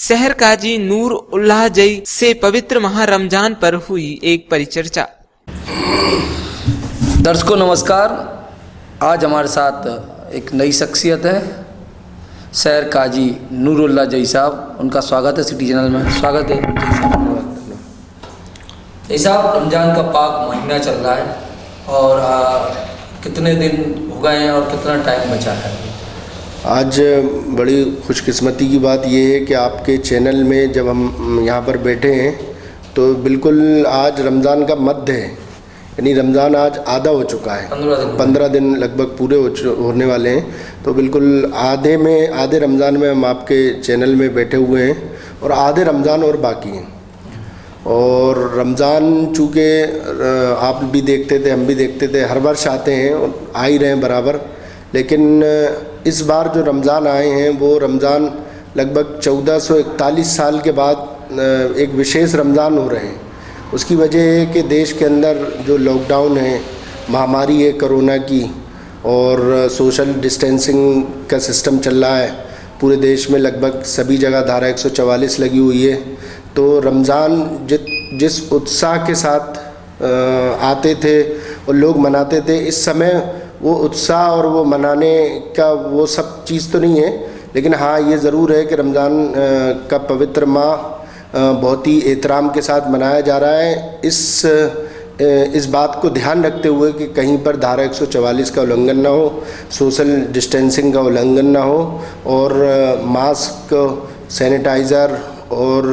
शहर काजी नूर उल्लाह जई से पवित्र माह रमजान पर हुई एक परिचर्चा। दर्शकों नमस्कार। आज हमारे साथ एक नई शख्सियत है, शहर काजी नूर उल्लाह जई साहब। उनका स्वागत है सिटी चैनल में। स्वागत है जई साहब। रमजान का पाक महीना चल रहा है और कितने दिन हो गए हैं और कितना टाइम बचा है? आज बड़ी खुशकिस्मती की बात यह है कि आपके चैनल में जब हम यहाँ पर बैठे हैं तो बिल्कुल आज रमज़ान का मध्य है, यानी रमज़ान आज आधा हो चुका है। 15 दिन लगभग पूरे होने वाले हैं। तो बिल्कुल आधे रमज़ान में हम आपके चैनल में बैठे हुए हैं और आधे रमज़ान और बाकी हैं। और रमज़ान चूँकि आप भी देखते थे, हम भी देखते थे, हर वर्ष आते हैं और आ ही रहे हैं बराबर। लेकिन इस बार जो रमज़ान आए हैं वो रमज़ान लगभग 1441 साल के बाद एक विशेष रमज़ान हो रहे हैं। उसकी वजह है कि देश के अंदर जो लॉकडाउन है, महामारी है कोरोना की, और सोशल डिस्टेंसिंग का सिस्टम चल रहा है पूरे देश में। लगभग सभी जगह धारा 144 लगी हुई है। तो रमज़ान जिस उत्साह के साथ आते थे और लोग मनाते थे, इस समय वो उत्साह और वो मनाने का वो सब चीज़ तो नहीं है। लेकिन हाँ, ये ज़रूर है कि रमज़ान का पवित्र माह बहुत ही एहतराम के साथ मनाया जा रहा है। इस बात को ध्यान रखते हुए कि कहीं पर धारा 144 का उल्लंघन ना हो, सोशल डिस्टेंसिंग का उल्लंघन ना हो, और मास्क, सैनिटाइज़र और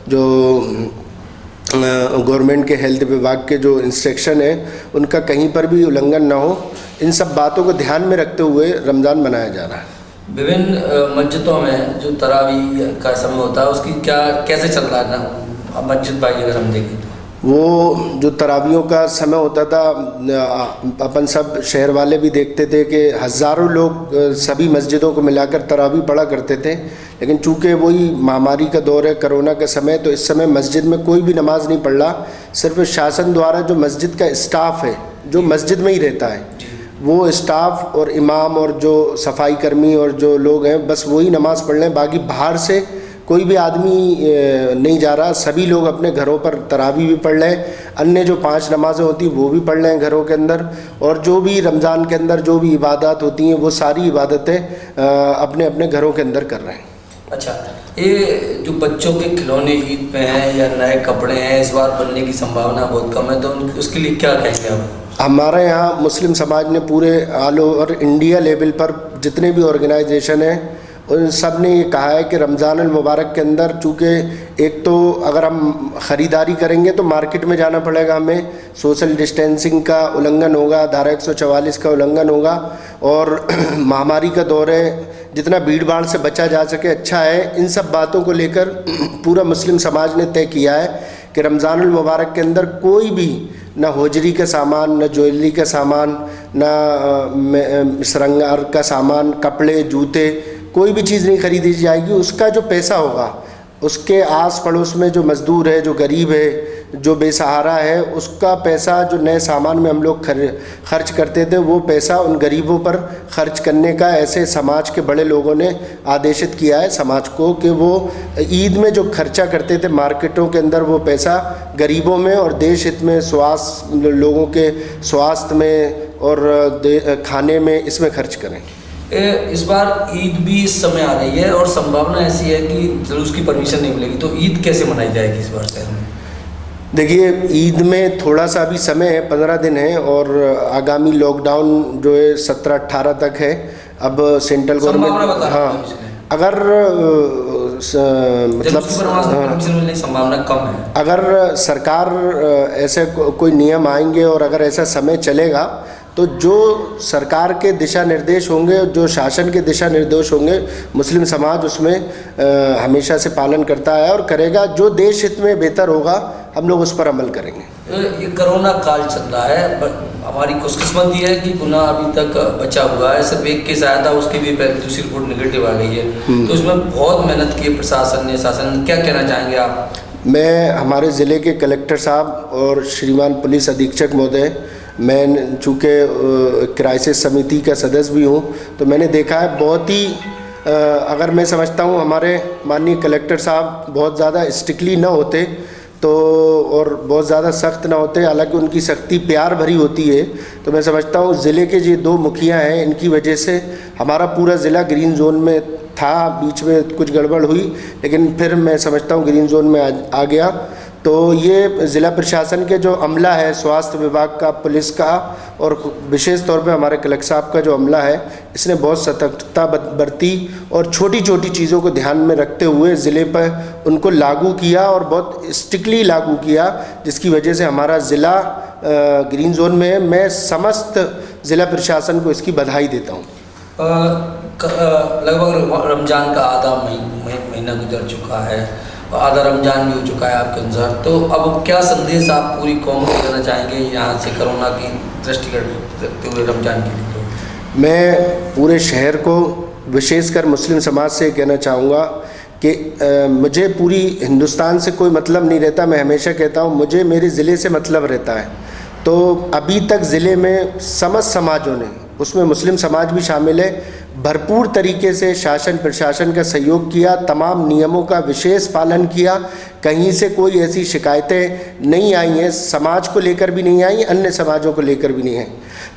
जो गवर्नमेंट के हेल्थ विभाग के जो इंस्ट्रक्शन है उनका कहीं पर भी उल्लंघन ना हो। इन सब बातों को ध्यान में रखते हुए रमज़ान मनाया जा रहा है। विभिन्न मस्जिदों में जो तरावी का समय होता है उसकी कैसे चल रहा है ना मस्जिद भाई? अगर हम देखें तो वो जो तरावियों का समय होता था, अपन सब शहर वाले भी देखते थे कि हज़ारों लोग सभी मस्जिदों को मिलाकर तरावी पढ़ा करते थे। लेकिन चूँकि वही महामारी का दौर है, कोरोना का समय, तो इस समय मस्जिद में कोई भी नमाज़ नहीं पढ़ रहा। सिर्फ शासन द्वारा जो मस्जिद का स्टाफ है जो मस्जिद में ही रहता है, वो स्टाफ और इमाम और जो सफाई कर्मी और जो लोग हैं, बस वही नमाज़ पढ़ रहे हैं। बाकी बाहर से कोई भी आदमी नहीं जा रहा। सभी लोग अपने घरों पर तरावी भी पढ़ रहे हैं, अन्य जो 5 नमाज़ें होती हैं वो भी पढ़ रहे हैं घरों के अंदर, और जो भी रमज़ान के अंदर जो भी इबादत होती हैं वो सारी इबादतें अपने अपने घरों के अंदर कर रहे हैं। अच्छा, ये जो बच्चों के खिलौने ईद पे हैं या नए कपड़े हैं, इस बार बनने की संभावना बहुत कम है, तो उसके लिए क्या कहेंगे आप? हमारे यहाँ मुस्लिम समाज ने पूरे ऑल ओवर इंडिया लेवल पर जितने भी ऑर्गेनाइजेशन हैं उन सब ने ये कहा है कि रमज़ान अल मुबारक के अंदर, चूँकि एक तो अगर हम ख़रीदारी करेंगे तो मार्केट में जाना पड़ेगा, हमें सोशल डिस्टेंसिंग का उल्लंघन होगा, धारा 144 का उल्लंघन होगा, और महामारी का दौर है, जितना भीड़ भाड़ से बचा जा सके अच्छा है। इन सब बातों को लेकर पूरा मुस्लिम समाज ने तय किया है कि रमज़ान अल मुबारक के अंदर कोई भी ना होजरी का सामान, ना ज्वेलरी का सामान, ना श्रृंगार का सामान, कपड़े, जूते, कोई भी चीज़ नहीं खरीदी जाएगी। उसका जो पैसा होगा उसके आस पड़ोस में जो मज़दूर है, जो गरीब है, जो बेसहारा है, उसका पैसा जो नए सामान में हम लोग खर्च करते थे वो पैसा उन गरीबों पर खर्च करने का ऐसे समाज के बड़े लोगों ने आदेशित किया है समाज को कि वो ईद में जो खर्चा करते थे मार्केटों के अंदर, वो पैसा गरीबों में और देश हित में, स्वास्थ्य, लोगों के स्वास्थ्य में और खाने में, इसमें खर्च करें। इस बार ईद भी इस समय आ रही है और संभावना ऐसी है कि जुलूस की परमिशन नहीं मिलेगी, तो ईद कैसे मनाई जाएगी इस बार शहर में? देखिए, ईद में थोड़ा सा अभी समय है, 15 दिन है, और आगामी लॉकडाउन जो है 17-18 तक है। अब सेंट्रल गवर्नमेंट, हाँ, अगर मतलब संभावना कम है, अगर सरकार ऐसे कोई नियम आएंगे और अगर ऐसा समय चलेगा तो जो सरकार के दिशा निर्देश होंगे, जो शासन के दिशा निर्देश होंगे, मुस्लिम समाज उसमें हमेशा से पालन करता है और करेगा। जो देश हित में बेहतर होगा हम लोग उस पर अमल करेंगे। ये कोरोना काल चल रहा है, हमारी खुशकिस्मती है कि गुना अभी तक बचा हुआ है। सिर्फ एक केस आया था, उसकी भी दूसरी रिपोर्ट नेगेटिव आ गई है, तो इसमें बहुत मेहनत की प्रशासन ने, शासन, क्या कहना चाहेंगे आप? मैं हमारे ज़िले के कलेक्टर साहब और श्रीमान पुलिस अधीक्षक महोदय, मैं चूँकि क्राइसिस समिति का सदस्य भी हूँ, तो मैंने देखा है बहुत ही अगर मैं समझता हूँ हमारे माननीय कलेक्टर साहब बहुत ज़्यादा स्ट्रिक्टली ना होते तो और बहुत ज़्यादा सख्त ना होते, हालांकि उनकी सख्ती प्यार भरी होती है, तो मैं समझता हूँ ज़िले के ये 2 मुखिया हैं, इनकी वजह से हमारा पूरा ज़िला ग्रीन जोन में था। बीच में कुछ गड़बड़ हुई लेकिन फिर मैं समझता हूँ ग्रीन जोन में आ गया। तो ये ज़िला प्रशासन के जो अमला है, स्वास्थ्य विभाग का, पुलिस का और विशेष तौर पे हमारे कलेक्टर साहब का जो अमला है, इसने बहुत सतर्कता बरती और छोटी छोटी चीज़ों को ध्यान में रखते हुए ज़िले पर उनको लागू किया और बहुत स्ट्रिक्टली लागू किया, जिसकी वजह से हमारा ज़िला ग्रीन जोन में है। मैं समस्त ज़िला प्रशासन को इसकी बधाई देता हूँ। लगभग रमज़ान का आधा महीना गुजर चुका है, आधा रमज़ान भी हो चुका है आपके अनुसार, तो अब क्या संदेश आप पूरी कौम को देना चाहेंगे यहाँ से कोरोना की दृष्टिगत रखते हुए रमज़ान के लिए? मैं पूरे शहर को विशेषकर मुस्लिम समाज से कहना चाहूँगा कि मुझे पूरी हिंदुस्तान से कोई मतलब नहीं रहता। मैं हमेशा कहता हूँ मुझे मेरे ज़िले से मतलब रहता है। तो अभी तक ज़िले में समस्त समाजों ने, उसमें मुस्लिम समाज भी शामिल है, भरपूर तरीके से शासन प्रशासन का सहयोग किया, तमाम नियमों का विशेष पालन किया। कहीं से कोई ऐसी शिकायतें नहीं आई हैं, समाज को लेकर भी नहीं आई, अन्य समाजों को लेकर भी नहीं है।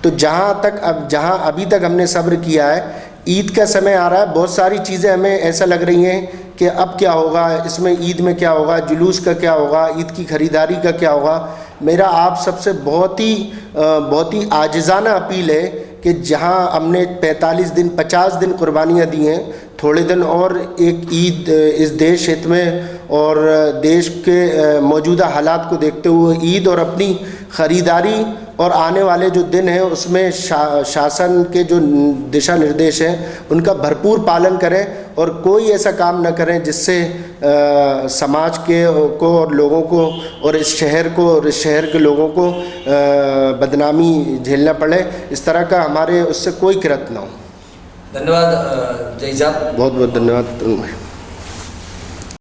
तो जहाँ अभी तक हमने सब्र किया है, ईद का समय आ रहा है, बहुत सारी चीज़ें हमें ऐसा लग रही हैं कि अब क्या होगा, इसमें ईद में क्या होगा, जुलूस का क्या होगा, ईद की ख़रीदारी का क्या होगा। मेरा आप सबसे बहुत ही आजिज़ाना अपील है कि जहां हमने 45 दिन 50 दिन कुर्बानियाँ दी हैं, थोड़े दिन और एक ईद इस देश हित में और देश के मौजूदा हालात को देखते हुए ईद और अपनी ख़रीदारी और आने वाले जो दिन हैं उसमें शासन के जो दिशा निर्देश हैं उनका भरपूर पालन करें और कोई ऐसा काम न करें जिससे समाज को और लोगों को और इस शहर को और इस शहर के लोगों को बदनामी झेलना पड़े। इस तरह का हमारे उससे कोई किरत ना हो। धन्यवाद जय साहब, बहुत बहुत धन्यवाद।